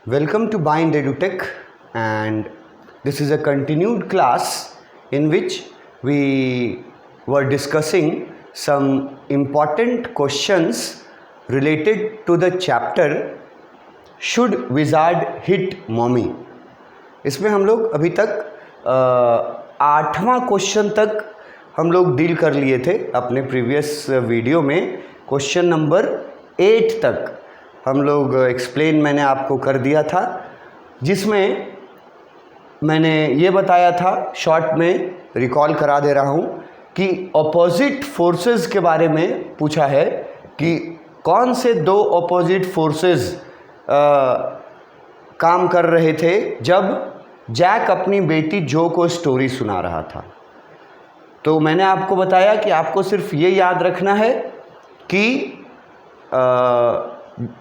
Welcome to Bind EduTech, and this is a continued class in which we were discussing some important questions related to the chapter Should Wizard Hit Mommy? इसमें हम लोग अभी तक 8वां question तक हम लोग deal कर लिए थे अपने प्रीवियस वीडियो में। क्वेश्चन नंबर 8 तक हम लोग एक्सप्लेन मैंने आपको कर दिया था, जिसमें मैंने ये बताया था, शॉर्ट में रिकॉल करा दे रहा हूँ कि ऑपोजिट फोर्सेस के बारे में पूछा है कि कौन से दो ऑपोजिट फोर्सेस काम कर रहे थे जब जैक अपनी बेटी जो को स्टोरी सुना रहा था। तो मैंने आपको बताया कि आपको सिर्फ ये याद रखना है कि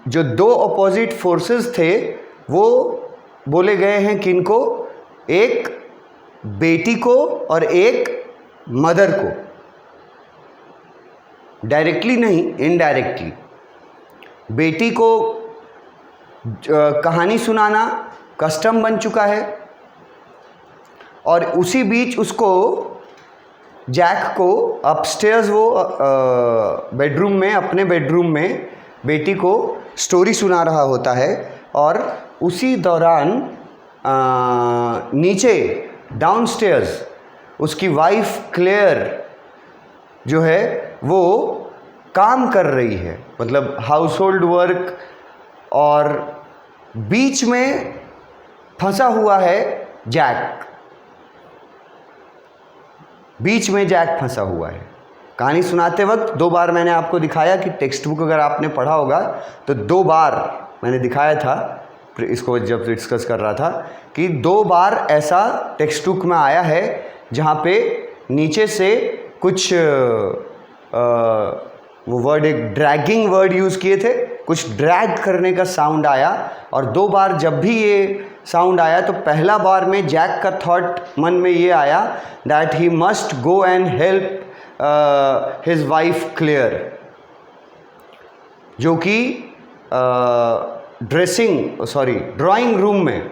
जो दो ऑपोजिट फोर्सेस थे वो बोले गए हैं किनको, एक बेटी को और एक मदर को। डायरेक्टली नहीं, इनडायरेक्टली। बेटी को कहानी सुनाना कस्टम बन चुका है और उसी बीच उसको जैक को अपस्टेयर्स वो बेडरूम में, अपने बेडरूम में बेटी को स्टोरी सुना रहा होता है और उसी दौरान नीचे डाउनस्टेयर्स उसकी वाइफ क्लेयर जो है वो काम कर रही है, मतलब हाउस होल्ड वर्क, और बीच में फंसा हुआ है जैक। बीच में जैक फंसा हुआ है। कहानी सुनाते वक्त 2 बार मैंने आपको दिखाया कि टेक्स्ट बुक अगर आपने पढ़ा होगा तो 2 बार मैंने दिखाया था, इसको जब डिस्कस कर रहा था, कि 2 बार ऐसा टेक्स्ट बुक में आया है जहाँ पे नीचे से कुछ वो वर्ड, एक ड्रैगिंग वर्ड यूज़ किए थे, कुछ ड्रैग करने का साउंड आया। और 2 बार जब भी ये साउंड आया तो पहला बार में जैक का थॉट मन में ये आया that he must go and help his wife Claire, जो कि ड्राइंग रूम में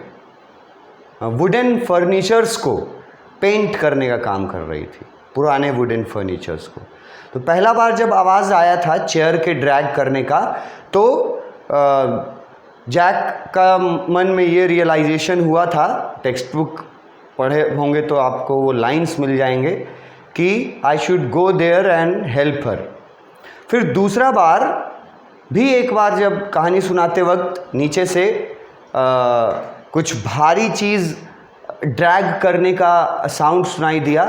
वुडन फर्नीचर्स को पेंट करने का काम कर रही थी, पुराने वुडन फर्नीचर्स को। तो पहला बार जब आवाज़ आया था चेयर के ड्रैग करने का, तो जैक का मन में ये रियलाइजेशन हुआ था, टेक्स्ट बुक पढ़े होंगे तो आपको वो लाइंस मिल जाएंगे कि I should go there and help her. फिर दूसरा बार भी एक बार जब कहानी सुनाते वक्त नीचे से कुछ भारी चीज़ ड्रैग करने का साउंड सुनाई दिया,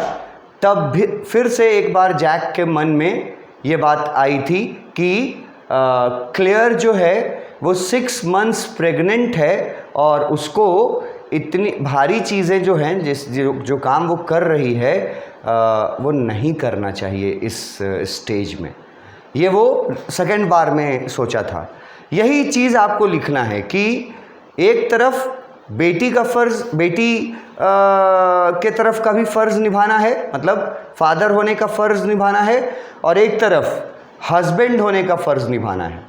तब भी फिर से एक बार जैक के मन में ये बात आई थी कि क्लेयर जो है वो 6 मंथ्स प्रेग्नेंट है और उसको इतनी भारी चीज़ें जो हैं जो काम वो कर रही है वो नहीं करना चाहिए इस स्टेज में। ये वो सेकंड बार में सोचा था। यही चीज़ आपको लिखना है कि एक तरफ बेटी का फ़र्ज़, बेटी के तरफ का भी फ़र्ज़ निभाना है, मतलब फादर होने का फ़र्ज़ निभाना है, और एक तरफ हस्बैंड होने का फ़र्ज़ निभाना है।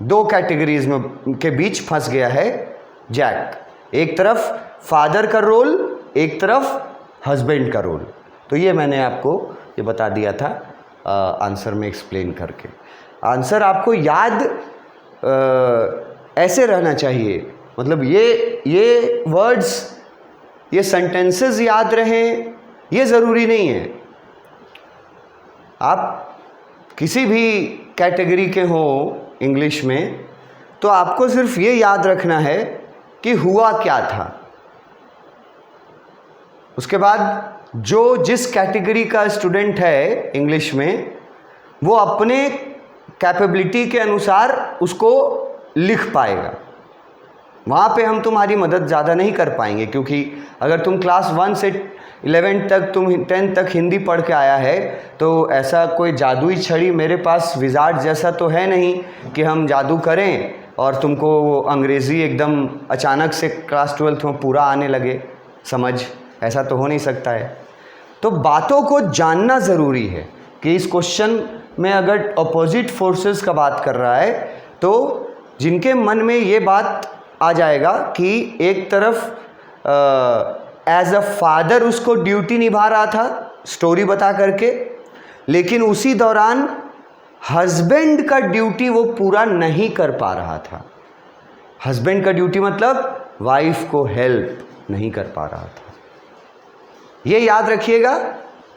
2 कैटेगरीज में के बीच फंस गया है जैक, एक तरफ फादर का रोल, एक तरफ हस्बैंड का रोल। तो ये मैंने आपको ये बता दिया था आंसर में एक्सप्लेन करके। आंसर आपको याद ऐसे रहना चाहिए, मतलब ये वर्ड्स, ये सेंटेंसेस याद रहें ये ज़रूरी नहीं है। आप किसी भी कैटेगरी के हो इंग्लिश में तो आपको सिर्फ ये याद रखना है कि हुआ क्या था। उसके बाद जो जिस कैटेगरी का स्टूडेंट है इंग्लिश में वो अपने कैपेबिलिटी के अनुसार उसको लिख पाएगा। वहाँ पे हम तुम्हारी मदद ज़्यादा नहीं कर पाएंगे, क्योंकि अगर तुम क्लास 1 से 11 तक, तुम 10 तक हिंदी पढ़ के आया है तो ऐसा कोई जादुई छड़ी मेरे पास विजार्ड जैसा तो है नहीं कि हम जादू करें और तुमको अंग्रेज़ी एकदम अचानक से क्लास 12 में पूरा आने लगे समझ। ऐसा तो हो नहीं सकता है। तो बातों को जानना ज़रूरी है कि इस क्वेश्चन में अगर अपोजिट फोर्सेस का बात कर रहा है तो जिनके मन में ये बात आ जाएगा कि एक तरफ एज अ फादर उसको ड्यूटी निभा रहा था स्टोरी बता करके, लेकिन उसी दौरान हस्बैंड का ड्यूटी वो पूरा नहीं कर पा रहा था। हस्बैंड का ड्यूटी मतलब वाइफ को हेल्प नहीं कर पा रहा था। ये याद रखिएगा,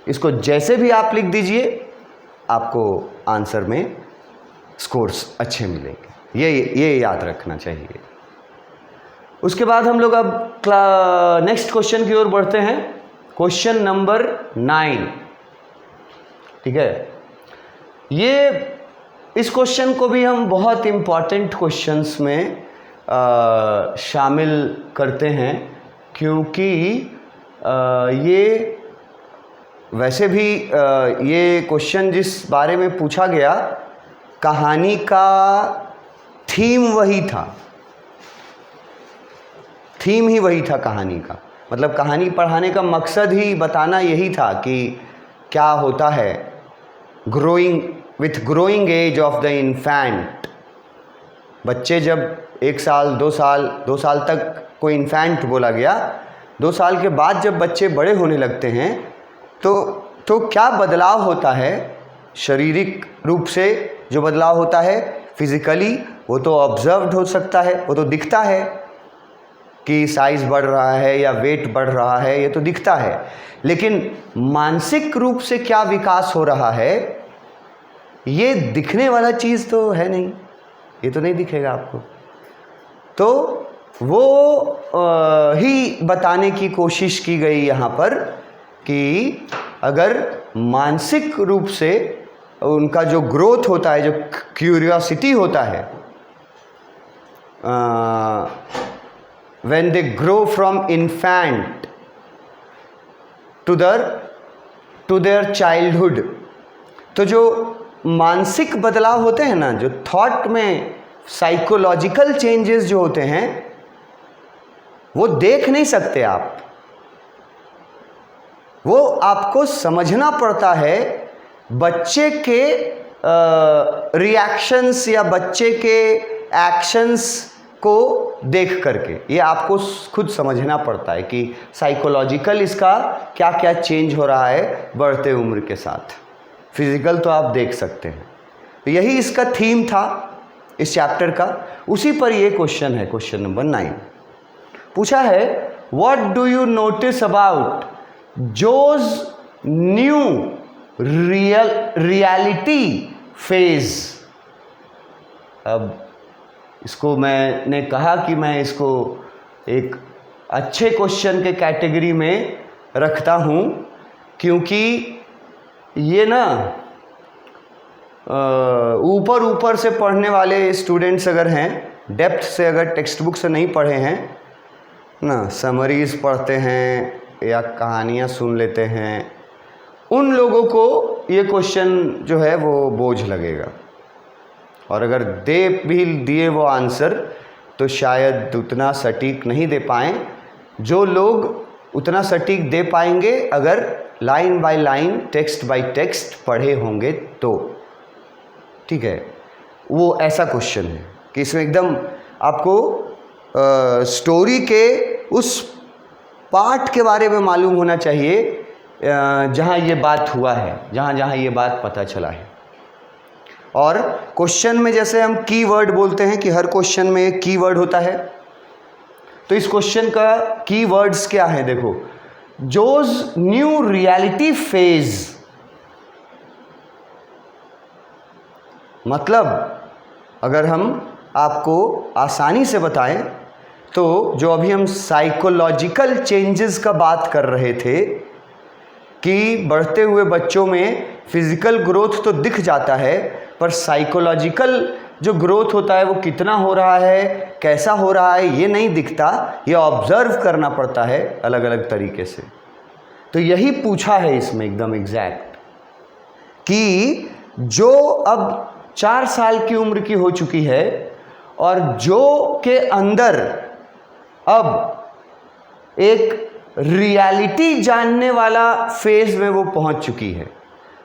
इसको जैसे भी आप लिख दीजिए आपको आंसर में स्कोर्स अच्छे मिलेंगे। ये याद रखना चाहिए। उसके बाद हम लोग अब नेक्स्ट क्वेश्चन की ओर बढ़ते हैं। क्वेश्चन नंबर 9, ठीक है। इस क्वेश्चन को भी हम बहुत इम्पॉर्टेंट क्वेश्चंस में शामिल करते हैं, क्योंकि ये वैसे भी ये क्वेश्चन जिस बारे में पूछा गया, कहानी का थीम वही था, थीम ही वही था कहानी का। मतलब कहानी पढ़ाने का मकसद ही बताना यही था कि क्या होता है growing age of the infant. बच्चे जब 1 साल 2 साल तक कोई इन्फेंट बोला गया, 2 साल के बाद जब बच्चे बड़े होने लगते हैं तो क्या बदलाव होता है शारीरिक रूप से, जो बदलाव होता है फिजिकली, वो तो ऑब्जर्व्ड हो सकता है, वो तो दिखता है कि साइज़ बढ़ रहा है या वेट बढ़ रहा है, ये तो दिखता है। लेकिन मानसिक रूप से क्या विकास हो रहा है, ये दिखने वाला चीज़ तो है नहीं, ये तो नहीं दिखेगा आपको। तो वो ही बताने की कोशिश की गई यहाँ पर कि अगर मानसिक रूप से उनका जो ग्रोथ होता है, जो क्यूरियोसिटी होता है, when they grow from infant to their childhood, तो जो मानसिक बदलाव होते हैं ना, जो थॉट में साइकोलॉजिकल चेंजेस जो होते हैं, वो देख नहीं सकते आप, वो आपको समझना पड़ता है बच्चे के रिएक्शंस या बच्चे के एक्शंस को देख करके। ये आपको खुद समझना पड़ता है कि साइकोलॉजिकल इसका क्या क्या चेंज हो रहा है बढ़ते उम्र के साथ। फिजिकल तो आप देख सकते हैं। तो यही इसका थीम था इस चैप्टर का, उसी पर ये क्वेश्चन है। क्वेश्चन नंबर 9 पूछा है, what do you notice about those new reality phase. अब इसको मैंने कहा कि मैं इसको एक अच्छे क्वेश्चन के कैटेगरी में रखता हूँ, क्योंकि ये ना ऊपर से पढ़ने वाले स्टूडेंट्स अगर हैं, डेप्थ से अगर टेक्स्ट बुक से नहीं पढ़े हैं ना, समरीज पढ़ते हैं या कहानियाँ सुन लेते हैं, उन लोगों को ये क्वेश्चन जो है वो बोझ लगेगा। और अगर दे भी दिए वो आंसर तो शायद उतना सटीक नहीं दे पाएँ। जो लोग उतना सटीक दे पाएंगे अगर line by line, text bye text पढ़े होंगे तो, ठीक है। वो ऐसा क्वेश्चन है कि इसमें एकदम आपको स्टोरी के उस पार्ट के बारे में मालूम होना चाहिए जहाँ ये बात हुआ है, जहाँ ये बात पता चला है। और क्वेश्चन में जैसे हम कीवर्ड बोलते हैं कि हर क्वेश्चन में एक कीवर्ड होता है, तो इस क्वेश्चन का कीवर्ड्स क्या है देखो। जोज न्यू रियलिटी फेज, मतलब अगर हम आपको आसानी से बताएं तो जो अभी हम साइकोलॉजिकल चेंजेस का बात कर रहे थे कि बढ़ते हुए बच्चों में फिजिकल ग्रोथ तो दिख जाता है, पर साइकोलॉजिकल जो ग्रोथ होता है वो कितना हो रहा है, कैसा हो रहा है, ये नहीं दिखता, ये ऑब्जर्व करना पड़ता है अलग अलग तरीके से। तो यही पूछा है इसमें एकदम एग्जैक्ट कि जो अब 4 साल की उम्र की हो चुकी है और जो के अंदर अब एक रियलिटी जानने वाला फेज में वो पहुंच चुकी है।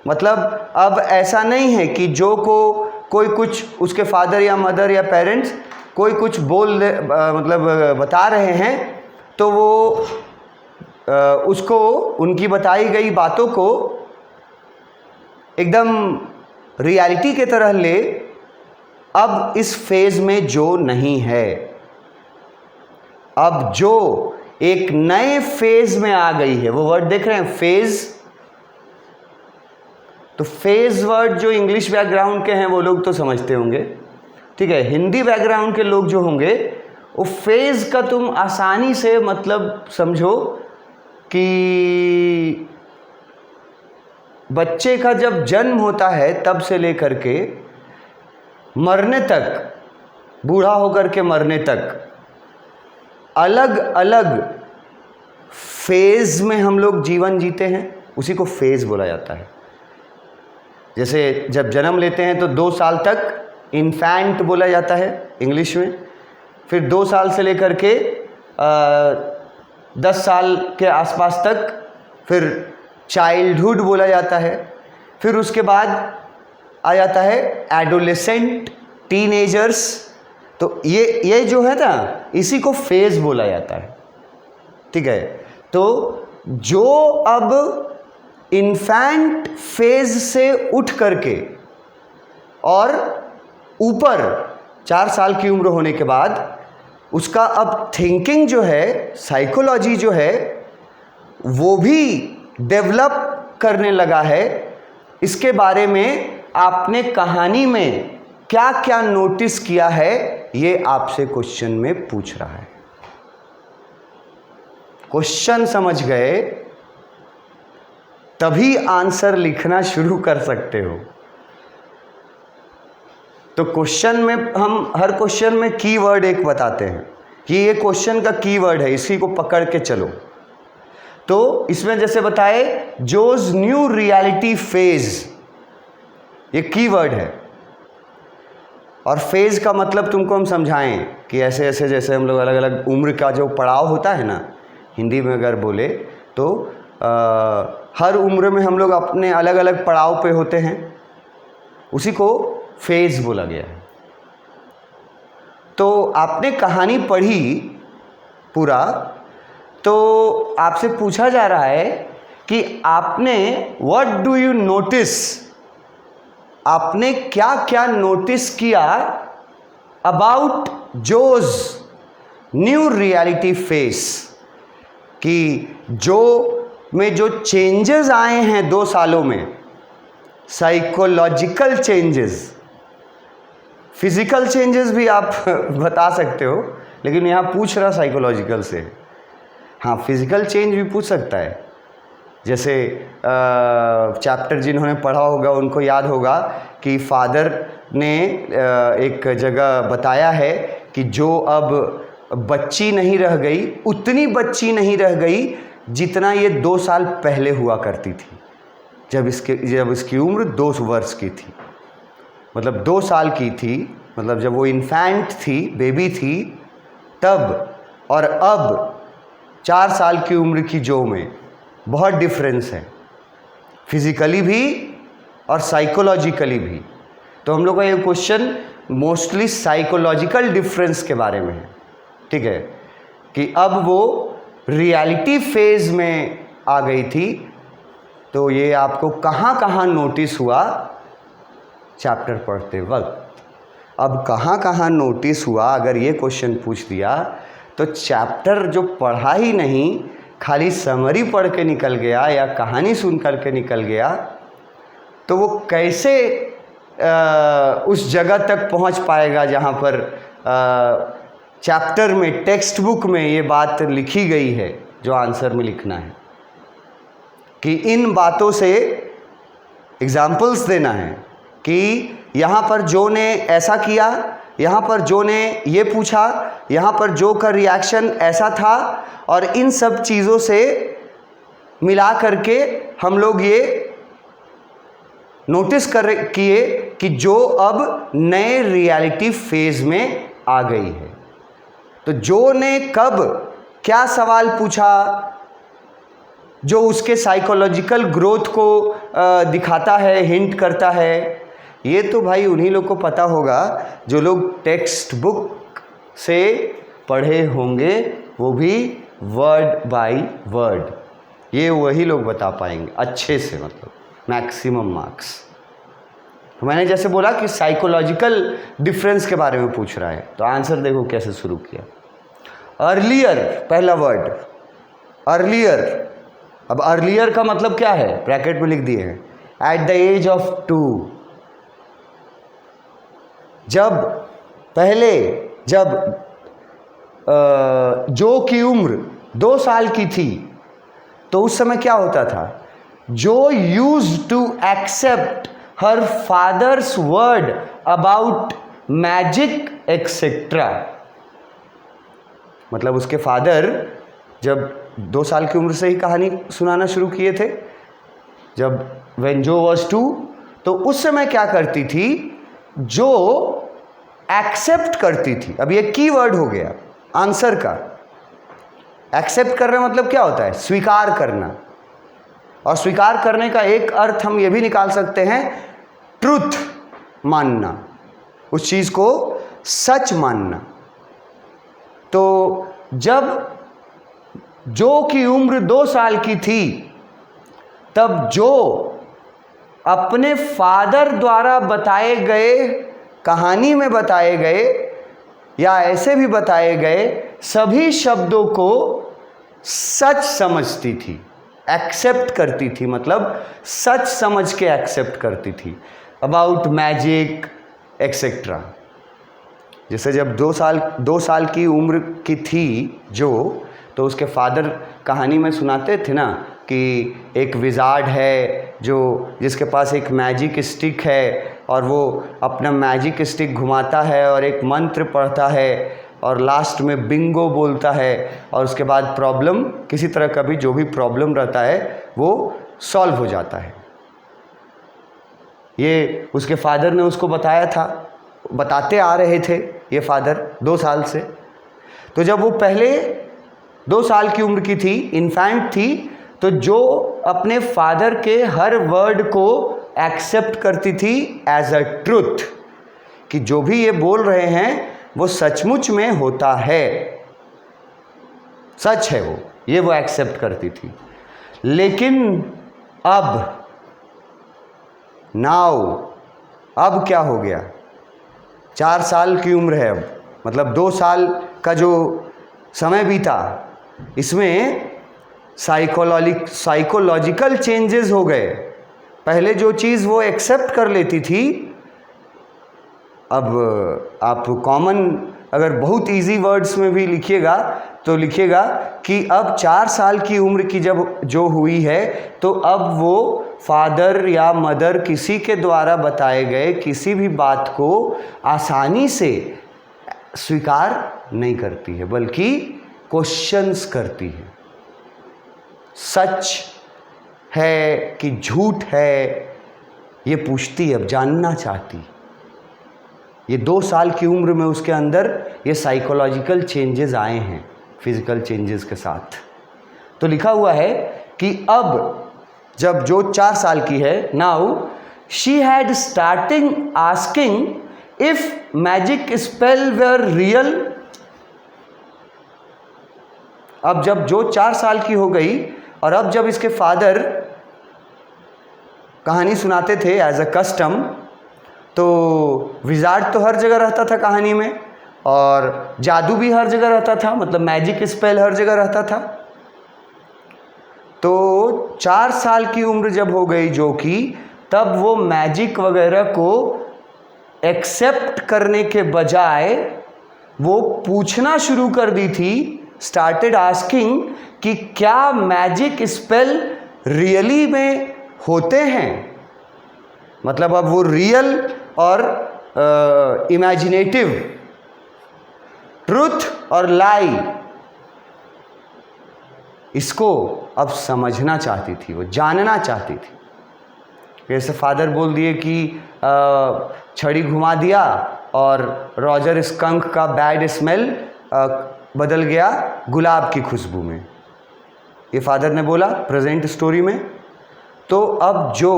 मतलब अब ऐसा नहीं है कि जो को कोई कुछ उसके फादर या मदर या पेरेंट्स कोई कुछ मतलब बता रहे हैं तो वो उसको, उनकी बताई गई बातों को एकदम रियलिटी के तरह ले। अब इस फेज में जो नहीं है, अब जो एक नए फेज में आ गई है, वो वर्ड देख रहे हैं फेज, तो फेज वर्ड जो इंग्लिश बैकग्राउंड के हैं वो लोग तो समझते होंगे, ठीक है। हिंदी बैकग्राउंड के लोग जो होंगे वो फेज का तुम आसानी से मतलब समझो कि बच्चे का जब जन्म होता है तब से लेकर के मरने तक, बूढ़ा होकर के मरने तक, अलग अलग फेज में हम लोग जीवन जीते हैं, उसी को फेज बोला जाता है। जैसे जब जन्म लेते हैं तो 2 साल तक इन्फेंट बोला जाता है इंग्लिश में, फिर 2 साल से लेकर के 10 साल के आसपास तक फिर चाइल्डहुड बोला जाता है, फिर उसके बाद आ जाता है एडोलेसेंट, टीनेजर्स। तो ये जो है ना, इसी को फेज बोला जाता है, ठीक है। तो जो अब इन्फेंट फेज से उठ करके और ऊपर 4 साल की उम्र होने के बाद उसका अब थिंकिंग जो है, साइकोलॉजी जो है, वो भी डेवलप करने लगा है। इसके बारे में आपने कहानी में क्या क्या नोटिस किया है, ये आपसे क्वेश्चन में पूछ रहा है। क्वेश्चन समझ गए तभी आंसर लिखना शुरू कर सकते हो। तो क्वेश्चन में हम हर क्वेश्चन में कीवर्ड एक बताते हैं कि ये क्वेश्चन का कीवर्ड है, इसी को पकड़ के चलो। तो इसमें जैसे बताए जोज न्यू रियलिटी फेज, ये कीवर्ड है। और फेज का मतलब तुमको हम समझाएं कि ऐसे ऐसे, जैसे हम लोग अलग अलग उम्र का जो पड़ाव होता है ना, हिंदी में अगर बोले तो हर उम्र में हम लोग अपने अलग अलग पड़ाव पे होते हैं, उसी को फेज बोला गया है। तो आपने कहानी पढ़ी पूरा, तो आपसे पूछा जा रहा है कि आपने व्हाट डू यू नोटिस, आपने क्या क्या नोटिस किया about those new reality face, कि जो में जो चेंजेस आए हैं 2 सालों में, साइकोलॉजिकल चेंजेस, फिजिकल चेंजेस भी आप बता सकते हो, लेकिन यहाँ पूछ रहा साइकोलॉजिकल से। हाँ, फिजिकल चेंज भी पूछ सकता है। जैसे चैप्टर जिन्होंने पढ़ा होगा उनको याद होगा कि फादर ने एक जगह बताया है कि जो अब बच्ची नहीं रह गई, उतनी बच्ची नहीं रह गई जितना ये 2 साल पहले हुआ करती थी, जब इसकी उम्र 2 वर्ष की थी, मतलब 2 साल की थी, मतलब जब वो इन्फेंट थी, बेबी थी तब, और अब 4 साल की उम्र की जो में बहुत डिफरेंस है, फिजिकली भी और साइकोलॉजिकली भी। तो हम लोग का ये क्वेश्चन मोस्टली साइकोलॉजिकल डिफरेंस के बारे में है, ठीक है, कि अब वो रियलिटी फेज में आ गई थी। तो ये आपको कहाँ कहाँ नोटिस हुआ चैप्टर पढ़ते वक्त। अब कहाँ कहाँ नोटिस हुआ, अगर ये क्वेश्चन पूछ दिया तो चैप्टर जो पढ़ा ही नहीं, खाली समरी पढ़ के निकल गया या कहानी सुन कर के निकल गया, तो वो कैसे उस जगह तक पहुंच पाएगा जहां पर चैप्टर में, टेक्स्ट बुक में ये बात लिखी गई है जो आंसर में लिखना है, कि इन बातों से एग्जाम्पल्स देना है कि यहाँ पर जो ने ऐसा किया, यहाँ पर जो ने ये पूछा, यहाँ पर जो का रिएक्शन ऐसा था, और इन सब चीज़ों से मिला करके हम लोग ये नोटिस किए कि जो अब नए रियलिटी फेज में आ गई है। तो जो ने कब क्या सवाल पूछा जो उसके साइकोलॉजिकल ग्रोथ को दिखाता है, हिंट करता है, ये तो भाई उन्हीं लोग को पता होगा जो लोग टेक्स्ट बुक से पढ़े होंगे, वो भी वर्ड बाय वर्ड। ये वही लोग बता पाएंगे अच्छे से, मतलब मैक्सिमम मार्क्स। तो मैंने जैसे बोला कि साइकोलॉजिकल डिफरेंस के बारे में पूछ रहा है, तो आंसर देखो कैसे शुरू किया। अर्लियर, पहला वर्ड अर्लियर। अब अर्लियर का मतलब क्या है, ब्रैकेट में लिख दिए हैं, एट द एज ऑफ 2। जब पहले, जब जो की उम्र 2 साल की थी, तो उस समय क्या होता था, जो used to accept her father's word about magic etcetera. मतलब उसके फादर जब 2 साल की उम्र से ही कहानी सुनाना शुरू किए थे, जब व्हेन जो वाज 2, तो उस समय क्या करती थी, जो एक्सेप्ट करती थी। अब ये की वर्ड हो गया आंसर का। एक्सेप्ट करना मतलब क्या होता है, स्वीकार करना। और स्वीकार करने का एक अर्थ हम ये भी निकाल सकते हैं, ट्रुथ मानना, उस चीज को सच मानना। तो जब जो की उम्र 2 साल की थी, तब जो अपने फादर द्वारा बताए गए, कहानी में बताए गए या ऐसे भी बताए गए सभी शब्दों को सच समझती थी, एक्सेप्ट करती थी, मतलब सच समझ के एक्सेप्ट करती थी अबाउट मैजिक एक्सेट्रा। जैसे जब 2 साल की उम्र की थी जो, तो उसके फादर कहानी में सुनाते थे ना कि एक विजार्ड है जिसके पास एक मैजिक स्टिक है, और वो अपना मैजिक स्टिक घुमाता है और एक मंत्र पढ़ता है और लास्ट में बिंगो बोलता है, और उसके बाद प्रॉब्लम, किसी तरह का भी जो भी प्रॉब्लम रहता है वो सॉल्व हो जाता है। ये उसके फादर ने उसको बताया था, बताते आ रहे थे ये फादर 2 साल से। तो जब वो पहले 2 साल की उम्र की थी, इन्फेंट थी, तो जो अपने फादर के हर वर्ड को एक्सेप्ट करती थी एज अ ट्रुथ, कि जो भी ये बोल रहे हैं वो सचमुच में होता है, सच है वो एक्सेप्ट करती थी। लेकिन अब नाउ, अब क्या हो गया, 4 साल की उम्र है अब, मतलब 2 साल का जो समय बीता, इसमें साइकोलॉजिकल चेंजेस हो गए। पहले जो चीज़ वो एक्सेप्ट कर लेती थी, अब आप कॉमन अगर बहुत इजी वर्ड्स में भी लिखिएगा तो लिखिएगा कि अब 4 साल की उम्र की जब जो हुई है, तो अब वो फादर या मदर किसी के द्वारा बताए गए किसी भी बात को आसानी से स्वीकार नहीं करती है, बल्कि क्वेश्चंस करती है। सच है कि झूठ है, ये पूछती, अब जानना चाहती। ये 2 साल की उम्र में उसके अंदर ये साइकोलॉजिकल चेंजेस आए हैं फिजिकल चेंजेस के साथ। तो लिखा हुआ है कि अब जब जो 4 साल की है, now she had starting asking if magic spell were real. अब जब जो 4 साल की हो गई, और अब जब इसके फादर कहानी सुनाते थे एज अ कस्टम, तो विजार्ड तो हर जगह रहता था कहानी में, और जादू भी हर जगह रहता था, मतलब मैजिक स्पेल हर जगह रहता था। तो 4 साल की उम्र जब हो गई जो की, तब वो मैजिक वगैरह को एक्सेप्ट करने के बजाय वो पूछना शुरू कर दी थी, स्टार्टेड आस्किंग कि क्या मैजिक स्पेल रियली में होते हैं। मतलब अब वो रियल और इमेजिनेटिव, ट्रुथ और लाई, इसको अब समझना चाहती थी, वो जानना चाहती थी। जैसे फादर बोल दिए कि छड़ी घुमा दिया और रॉजर स्कंक का बैड स्मेल बदल गया गुलाब की खुशबू में, ये फादर ने बोला प्रेजेंट स्टोरी में। तो अब जो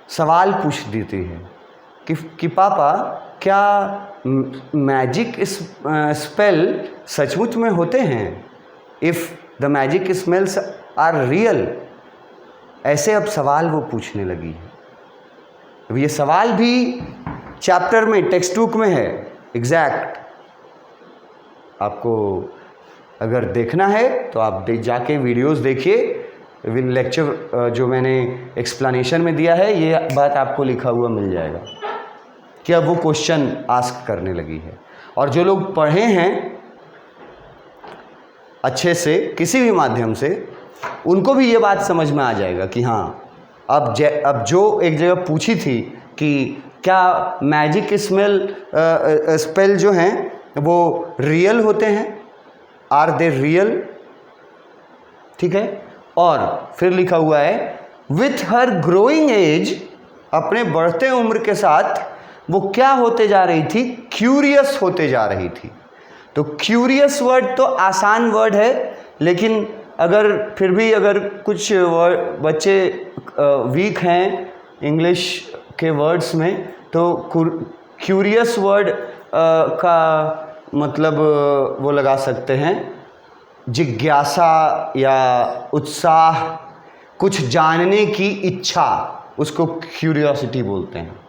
सवाल पूछ देती है कि पापा क्या मैजिक स्पेल सचमुच में होते हैं? If the magic smells are real, ऐसे अब सवाल वो पूछने लगी है। अब ये सवाल भी चैप्टर में, टेक्स्ट बुक में है एग्जैक्ट। आपको अगर देखना है तो आप जाके वीडियोस देखिए, विन लेक्चर जो मैंने एक्सप्लेनेशन में दिया है, ये बात आपको लिखा हुआ मिल जाएगा कि अब वो क्वेश्चन आस्क करने लगी है। और जो लोग पढ़े हैं अच्छे से किसी भी माध्यम से, उनको भी ये बात समझ में आ जाएगा कि हाँ, अब जो एक जगह पूछी थी कि क्या मैजिक स्पेल जो हैं वो रियल होते हैं, आर दे रियल, ठीक है। और फिर लिखा हुआ है विथ हर ग्रोइंग एज, अपने बढ़ते उम्र के साथ वो क्या होते जा रही थी? क्यूरियस होते जा रही थी। तो क्यूरियस वर्ड तो आसान वर्ड है, लेकिन अगर फिर भी अगर कुछ बच्चे वीक हैं इंग्लिश के वर्ड्स में, तो क्यूरियस वर्ड का मतलब वो लगा सकते हैं जिज्ञासा या उत्साह, कुछ जानने की इच्छा, उसको क्यूरियोसिटी बोलते हैं।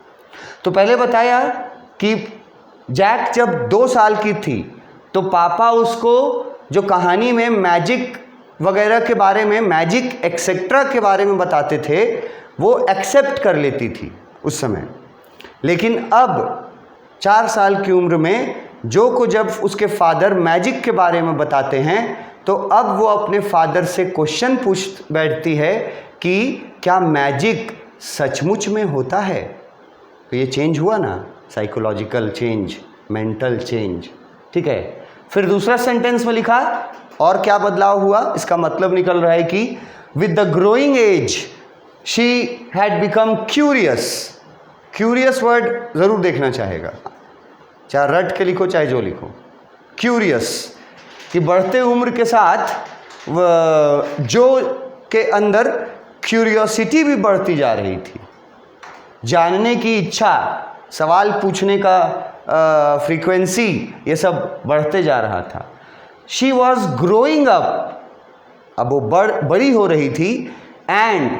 तो पहले बताया कि जैक जब 2 साल की थी तो पापा उसको जो कहानी में मैजिक वगैरह के बारे में, मैजिक एक्सेट्रा के बारे में बताते थे, वो एक्सेप्ट कर लेती थी उस समय। लेकिन अब 4 साल की उम्र में जो को जब उसके फादर मैजिक के बारे में बताते हैं, तो अब वो अपने फादर से क्वेश्चन पूछ बैठती है कि क्या मैजिक सचमुच में होता है? तो ये चेंज हुआ ना, साइकोलॉजिकल चेंज, मेंटल चेंज, ठीक है। फिर दूसरा सेंटेंस में लिखा और क्या बदलाव हुआ, इसका मतलब निकल रहा है कि with the growing age she had become curious. Curious word ज़रूर देखना चाहेगा, चाहे रट के लिखो चाहे जो लिखो। क्यूरियस कि बढ़ते उम्र के साथ जो के अंदर क्यूरियोसिटी भी बढ़ती जा रही थी, जानने की इच्छा, सवाल पूछने का फ्रीक्वेंसी, ये सब बढ़ते जा रहा था। शी वॉज ग्रोइंग अप, अब वो बड़ी हो रही थी, and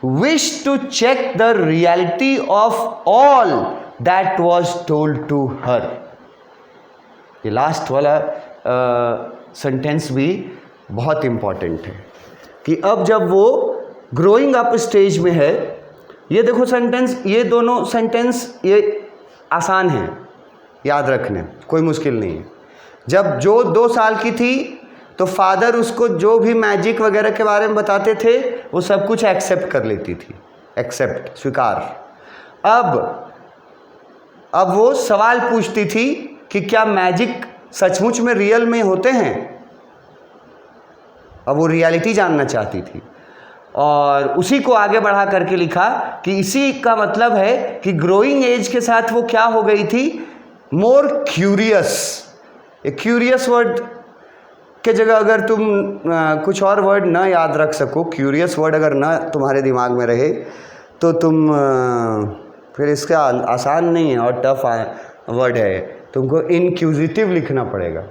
wish to check the reality of all that was told to her. ये लास्ट वाला सेंटेंस भी बहुत इम्पॉर्टेंट है कि अब जब वो ग्रोइंग अप स्टेज में है, ये देखो सेंटेंस, ये दोनों सेंटेंस ये आसान है याद रखने, कोई मुश्किल नहीं है। जब जो 2 साल की थी तो फादर उसको जो भी मैजिक वगैरह के बारे में बताते थे वो सब कुछ एक्सेप्ट कर लेती थी, एक्सेप्ट, स्वीकार। अब वो सवाल पूछती थी कि क्या मैजिक सचमुच में रियल में होते हैं। अब वो रियलिटी जानना चाहती थी, और उसी को आगे बढ़ा करके लिखा कि इसी का मतलब है कि ग्रोइंग एज के साथ वो क्या हो गई थी? मोर क्यूरियस। ये क्यूरियस वर्ड के जगह अगर तुम कुछ और वर्ड ना याद रख सको, क्यूरियस वर्ड अगर ना तुम्हारे दिमाग में रहे, तो तुम फिर इसका आसान नहीं है और टफ वर्ड है, तुमको इनक्यूजिटिव लिखना पड़ेगा,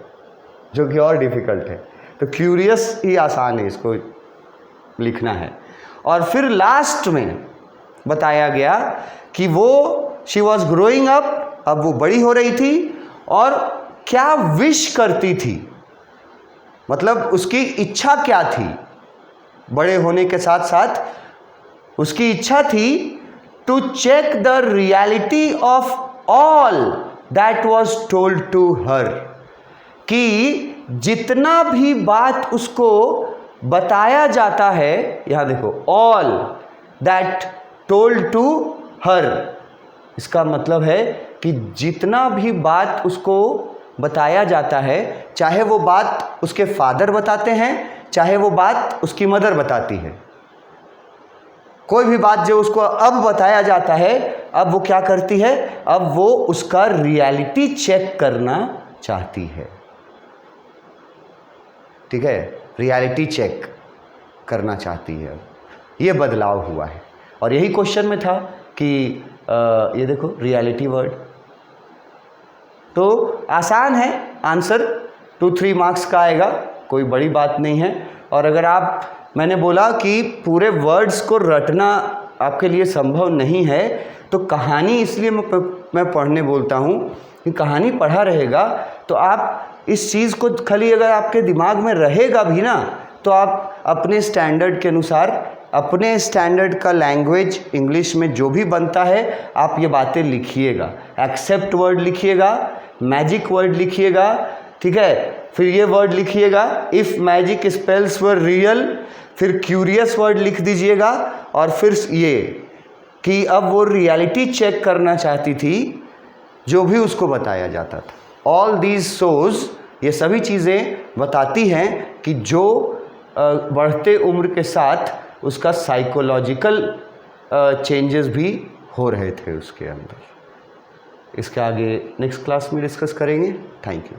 जो कि और डिफ़िकल्ट है। तो क्यूरियस ही आसान है, इसको लिखना है। और फिर लास्ट में बताया गया कि वो शी वॉज ग्रोइंग अप, अब वो बड़ी हो रही थी, और क्या विश करती थी, मतलब उसकी इच्छा क्या थी? बड़े होने के साथ साथ उसकी इच्छा थी to check the reality of all that was told to her, कि जितना भी बात उसको बताया जाता है, यहां देखो, all that told to her, इसका मतलब है कि जितना भी बात उसको बताया जाता है, चाहे वो बात उसके फादर बताते हैं, चाहे वो बात उसकी मदर बताती है, कोई भी बात जो उसको अब बताया जाता है, अब वो क्या करती है? अब वो उसका रियलिटी चेक करना चाहती है, ठीक है, रियलिटी चेक करना चाहती है। ये बदलाव हुआ है, और यही क्वेश्चन में था कि ये देखो रियलिटी वर्ड, तो आसान है, आंसर 2-3 मार्क्स का आएगा, कोई बड़ी बात नहीं है। और अगर आप, मैंने बोला कि पूरे वर्ड्स को रटना आपके लिए संभव नहीं है, तो कहानी इसलिए मैं पढ़ने बोलता हूँ कि कहानी पढ़ा रहेगा तो आप इस चीज़ को खाली अगर आपके दिमाग में रहेगा भी ना, तो आप अपने स्टैंडर्ड के अनुसार, अपने स्टैंडर्ड का लैंग्वेज इंग्लिश में जो भी बनता है आप ये बातें लिखिएगा। एक्सेप्ट वर्ड लिखिएगा, मैजिक वर्ड लिखिएगा, ठीक है। फिर ये वर्ड लिखिएगा, if magic spells were real, फिर क्यूरियस वर्ड लिख दीजिएगा, और फिर ये कि अब वो रियलिटी चेक करना चाहती थी जो भी उसको बताया जाता था। ऑल दीज शोज, ये सभी चीज़ें बताती हैं कि जो बढ़ते उम्र के साथ उसका साइकोलॉजिकल चेंजेस भी हो रहे थे उसके अंदर। इसके आगे नेक्स्ट क्लास में डिस्कस करेंगे। Thank you.